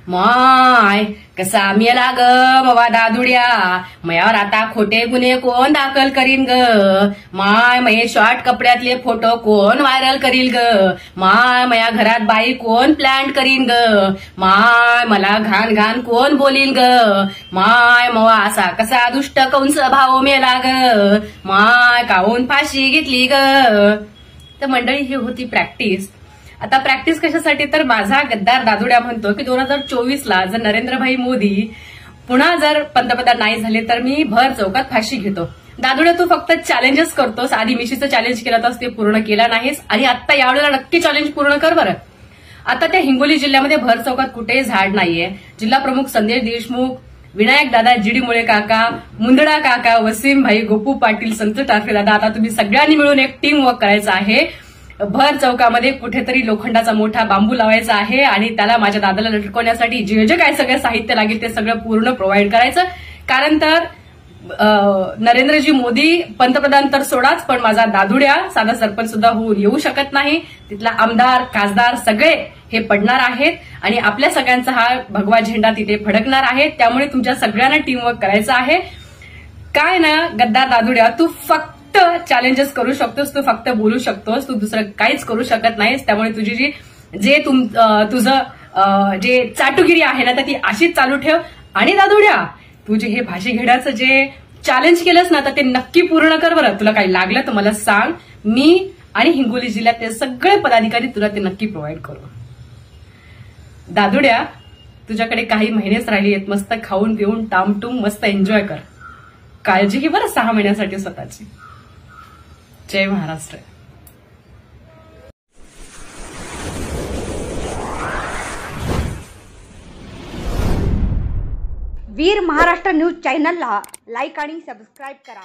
माय कसा मेला ग मवा दादुड्या, मयावर आता खोटे गुन्हे कोण दाखल करीन ग, माय मये शॉर्ट कपड्यातले फोटो कोण व्हायरल करील ग, माय मया घरात बाई कोण प्लॅन करीन ग, माय मला घाण घाण कोण बोलील ग, माय मवा असा कसा दुष्ट कंस भाऊ मेला ग, माय काहून फाशी घेतली ग. तर मंडळी ही होती प्रॅक्टिस. आता प्रॅक्टिस कशासाठी, तर माझा गद्दार दादुड्या म्हणतो की 2024ला जर नरेंद्रभाई मोदी पुन्हा जर पंतप्रधान नाही झाले तर मी भर चौकात फाशी घेतो. दादुड्या तू फक्त चॅलेंजेस करतोस, आधी मिशीचं चॅलेंज केलं तर ते पूर्ण केलं नाहीस आणि आता यावेळेला नक्की चॅलेंज पूर्ण कर बरं. आता त्या हिंगोली जिल्ह्यामध्ये भर चौकात कुठेही झाड नाहीये. जिल्हा प्रमुख संदेश देशमुख, विनायक दादा, जीडी मुळे काका, मुंदडा काका, वसीम भाई, गोपू पाटील, संत टारफे दादा, आता तुम्ही सगळ्यांनी मिळून एक टीम वर्क करायचं आहे. भर चौकामध्ये कुठेतरी लोखंडाचा मोठा बांबू लावायचा आहे आणि त्याला माझ्या दादाला लटकवण्यासाठी जे जे काय सगळं साहित्य लागेल ते सगळं पूर्ण प्रोव्हाइड करायचं. कारण तर नरेंद्रजी मोदी पंतप्रधान तर सोडाच, पण माझा दादुड्या साधा सरपंच सुद्धा होऊन येऊ शकत नाही. तिथला आमदार खासदार सगळे हे पडणार आहेत आणि आपल्या सगळ्यांचा हा भगवा झेंडा तिथे फडकणार आहे. त्यामुळे तुमच्या सगळ्यांना टीमवर्क करायचं आहे. काय ना गद्दार दादुड्या, तू फक्त चॅलेंजेस करू शकतोस, तू फक्त बोलू शकतोस, तू दुसरं काहीच करू शकत नाहीस. त्यामुळे तुझी तुझं जे चाटुगिरी आहे ना तर ती अशीच चालू ठेव. आणि दादुड्या तू जे हे भाषी घेण्याचं जे चॅलेंज केलंस ना तर ते नक्की पूर्ण कर बरं. तुला काही लागलं तर मला सांग, मी आणि हिंगोली जिल्ह्यातले सगळे पदाधिकारी तुला ते नक्की प्रोव्हाइड करू. दादुड्या तुझ्याकडे काही महिनेच राहिली आहेत, मस्त खाऊन पिऊन टामटूम मस्त एन्जॉय कर. काळजी घे बरं 6 महिन्यासाठी स्वतःची. जय महाराष्ट्र. वीर महाराष्ट्र न्यूज चॅनलला लाईक आणि सबस्क्राईब करा.